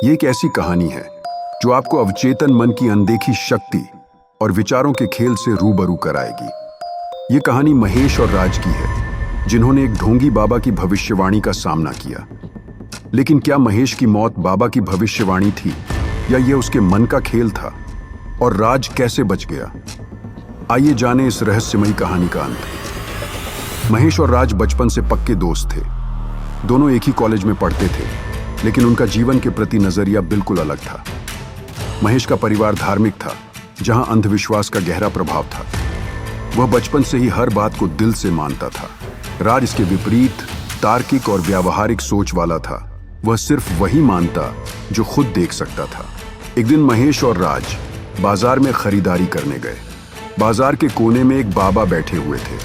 ये एक ऐसी कहानी है जो आपको अवचेतन मन की अनदेखी शक्ति और विचारों के खेल से रूबरू कराएगी। ये कहानी महेश और राज की है, जिन्होंने एक ढोंगी बाबा की भविष्यवाणी का सामना किया। लेकिन क्या महेश की मौत बाबा की भविष्यवाणी थी या यह उसके मन का खेल था? और राज कैसे बच गया? आइए जानें इस रहस्यमयी कहानी का अंत। महेश और राज बचपन से पक्के दोस्त थे। दोनों एक ही कॉलेज में पढ़ते थे, लेकिन उनका जीवन के प्रति नजरिया बिल्कुल अलग था। महेश का परिवार धार्मिक था, जहां अंधविश्वास का गहरा प्रभाव था। वह बचपन से ही हर बात को दिल से मानता था। राज इसके विपरीत तार्किक और व्यावहारिक सोच वाला था। वह सिर्फ वही मानता जो खुद देख सकता था। एक दिन महेश और राज बाजार में खरीदारी करने गए। बाजार के कोने में एक बाबा बैठे हुए थे,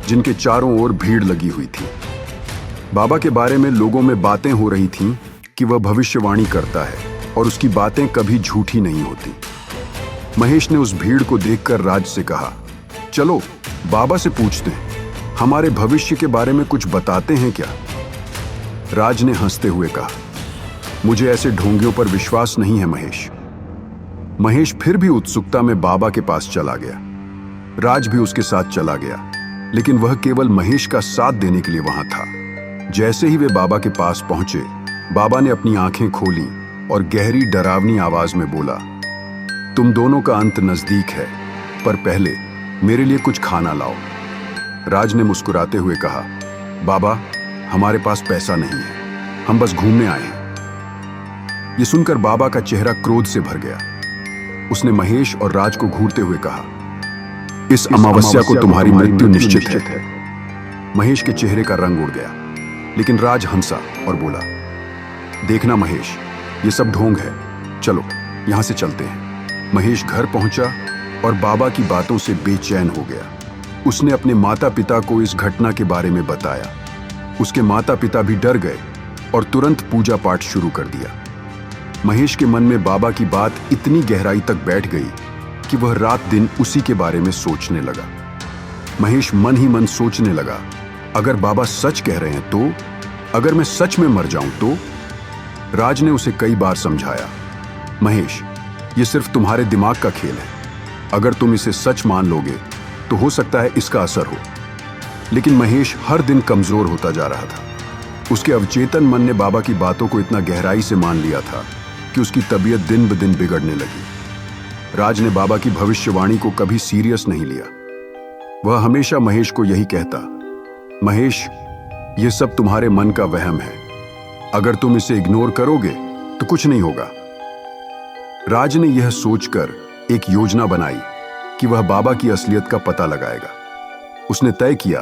जिनके चारों ओर भीड़ लगी हुई थी। बाबा के बारे में लोगों में बातें हो रही थीं कि वह भविष्यवाणी करता है और उसकी बातें कभी झूठी नहीं होती। महेश ने उस भीड़ को देखकर राज से कहा, चलो बाबा से पूछते हैं, हमारे भविष्य के बारे में कुछ बताते हैं क्या? राज ने हंसते हुए कहा, मुझे ऐसे ढोंगियों पर विश्वास नहीं है महेश। महेश फिर भी उत्सुकता में बाबा के पास चला गया। राज भी उसके साथ चला गया, लेकिन वह केवल महेश का साथ देने के लिए वहां था। जैसे ही वे बाबा के पास पहुंचे, बाबा ने अपनी आंखें खोली और गहरी डरावनी आवाज में बोला, तुम दोनों का अंत नजदीक है, पर पहले मेरे लिए कुछ खाना लाओ। राज ने मुस्कुराते हुए कहा, बाबा हमारे पास पैसा नहीं है, हम बस घूमने आए हैं। यह सुनकर बाबा का चेहरा क्रोध से भर गया। उसने महेश और राज को घूरते हुए कहा, इस अमावस्या को तुम्हारी मृत्यु निश्चित है। महेश के चेहरे का रंग उड़ गया, लेकिन राज हंसा और बोला, देखना महेश, ये सब ढोंग है, चलो यहां से चलते हैं। महेश घर पहुंचा और बाबा की बातों से बेचैन हो गया। उसने अपने माता पिता को इस घटना के बारे में बताया। उसके माता पिता भी डर गए और तुरंत पूजा पाठ शुरू कर दिया। महेश के मन में बाबा की बात इतनी गहराई तक बैठ गई कि वह रात दिन उसी के बारे में सोचने लगा। महेश मन ही मन सोचने लगा, अगर बाबा सच कह रहे हैं तो, अगर मैं सच में मर जाऊं तो? राज ने उसे कई बार समझाया, महेश ये सिर्फ तुम्हारे दिमाग का खेल है। अगर तुम इसे सच मान लोगे तो हो सकता है इसका असर हो। लेकिन महेश हर दिन कमजोर होता जा रहा था। उसके अवचेतन मन ने बाबा की बातों को इतना गहराई से मान लिया था कि उसकी तबीयत दिन ब दिन बिगड़ने लगी। राज ने बाबा की भविष्यवाणी को कभी सीरियस नहीं लिया। वह हमेशा महेश को यही कहता, महेश ये सब तुम्हारे मन का वहम है, अगर तुम इसे इग्नोर करोगे तो कुछ नहीं होगा। राज ने यह सोचकर एक योजना बनाई कि वह बाबा की असलियत का पता लगाएगा। उसने तय किया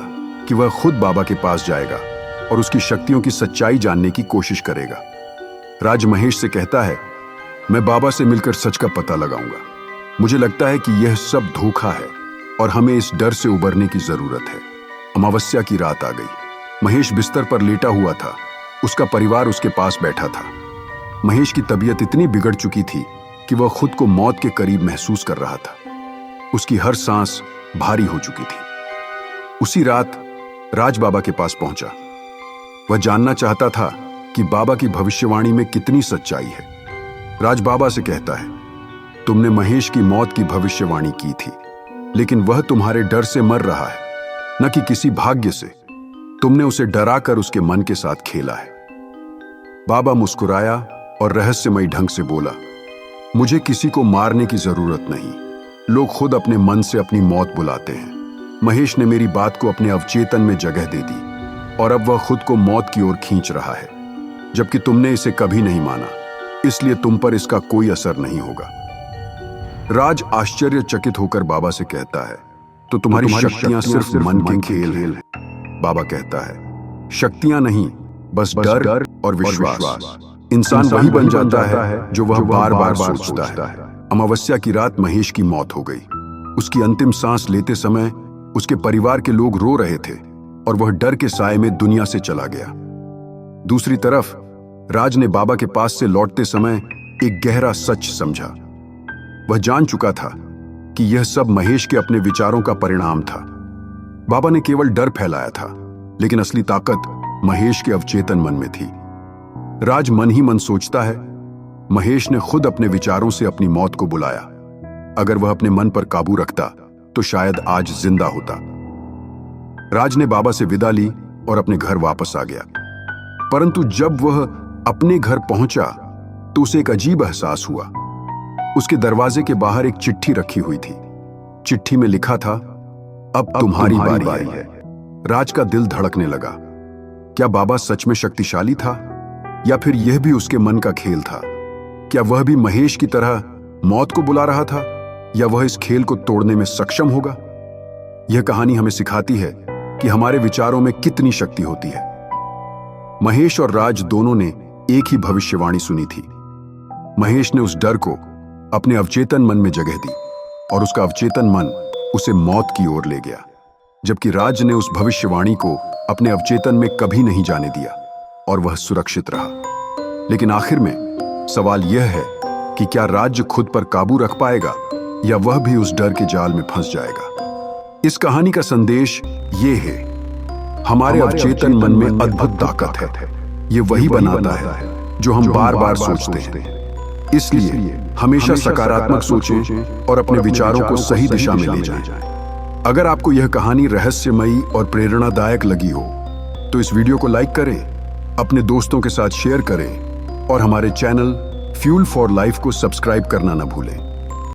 कि वह खुद बाबा के पास जाएगा और उसकी शक्तियों की सच्चाई जानने की कोशिश करेगा। राज महेश से कहता है, मैं बाबा से मिलकर सच का पता लगाऊंगा। मुझे लगता है कि यह सब धोखा है और हमें इस डर से उबरने की जरूरत है। अमावस्या की रात आ गई। महेश बिस्तर पर लेटा हुआ था। उसका परिवार उसके पास बैठा था। महेश की तबीयत इतनी बिगड़ चुकी थी कि वह खुद को मौत के करीब महसूस कर रहा था। उसकी हर सांस भारी हो चुकी थी। उसी रात राज बाबा के पास पहुंचा। वह जानना चाहता था कि बाबा की भविष्यवाणी में कितनी सच्चाई है। राज बाबा से कहता है, तुमने महेश की मौत की भविष्यवाणी की थी, लेकिन वह तुम्हारे डर से मर रहा है, न कि किसी भाग्य से। तुमने उसे डराकर उसके मन के साथ खेला है। बाबा मुस्कुराया और रहस्यमयी ढंग से बोला, मुझे किसी को मारने की जरूरत नहीं। लोग खुद अपने मन से अपनी मौत बुलाते हैं। महेश ने मेरी बात को अपने अवचेतन में जगह दे दी और अब वह खुद को मौत की ओर खींच रहा है, जबकि तुमने इसे कभी नहीं माना, इसलिए तुम पर इसका कोई असर नहीं होगा। राज आश्चर्यचकित होकर बाबा से कहता है, तो तुम्हारी शक्तियां सिर्फ मन के खेल हैं? बाबा कहता है, शक्तियां नहीं, बस डर और विश्वास। इंसान वही बन जाता है जो वह बार बार सोचता है। अमावस्या की रात महेश की मौत हो गई। उसकी अंतिम सांस लेते समय उसके परिवार के लोग रो रहे थे और वह डर के साए में दुनिया से चला गया। दूसरी तरफ राज ने बाबा के पास से लौटते समय एक गहरा सच समझा। वह जान चुका था कि यह सब महेश के अपने विचारों का परिणाम था। बाबा ने केवल डर फैलाया था, लेकिन असली ताकत महेश के अवचेतन मन में थी। राज मन ही मन सोचता है, महेश ने खुद अपने विचारों से अपनी मौत को बुलाया। अगर वह अपने मन पर काबू रखता तो शायद आज जिंदा होता। राज ने बाबा से विदा ली और अपने घर वापस आ गया। परंतु जब वह अपने घर पहुंचा तो उसे एक अजीब एहसास हुआ। उसके दरवाजे के बाहर एक चिट्ठी रखी हुई थी। चिट्ठी में लिखा था, अब तुम्हारी बारी है। राज का दिल धड़कने लगा। क्या बाबा सच में शक्तिशाली था या फिर यह भी उसके मन का खेल था? क्या वह भी महेश की तरह मौत को बुला रहा था या वह इस खेल को तोड़ने में सक्षम होगा? यह कहानी हमें सिखाती है कि हमारे विचारों में कितनी शक्ति होती है। महेश और राज दोनों ने एक ही भविष्यवाणी सुनी थी। महेश ने उस डर को अपने अवचेतन मन में जगह दी और उसका अवचेतन मन उसे मौत की ओर ले गया, जबकि राज ने उस भविष्यवाणी को अपने अवचेतन में कभी नहीं जाने दिया और वह सुरक्षित रहा। लेकिन आखिर में सवाल यह है कि क्या राज खुद पर काबू रख पाएगा या वह भी उस डर के जाल में फंस जाएगा? इस कहानी का संदेश ये है, हमारे अवचेतन मन में अद्भुत ताकत है। ये वही बनाता है जो हम बार बार सोचते हैं। इसलिए हमेशा सकारात्मक सोचें और अपने विचारों को सही दिशा में ले जाएं। अगर आपको यह कहानी रहस्यमयी और प्रेरणादायक लगी हो तो इस वीडियो को लाइक करें, अपने दोस्तों के साथ शेयर करें और हमारे चैनल फ्यूल फॉर लाइफ को सब्सक्राइब करना न भूलें।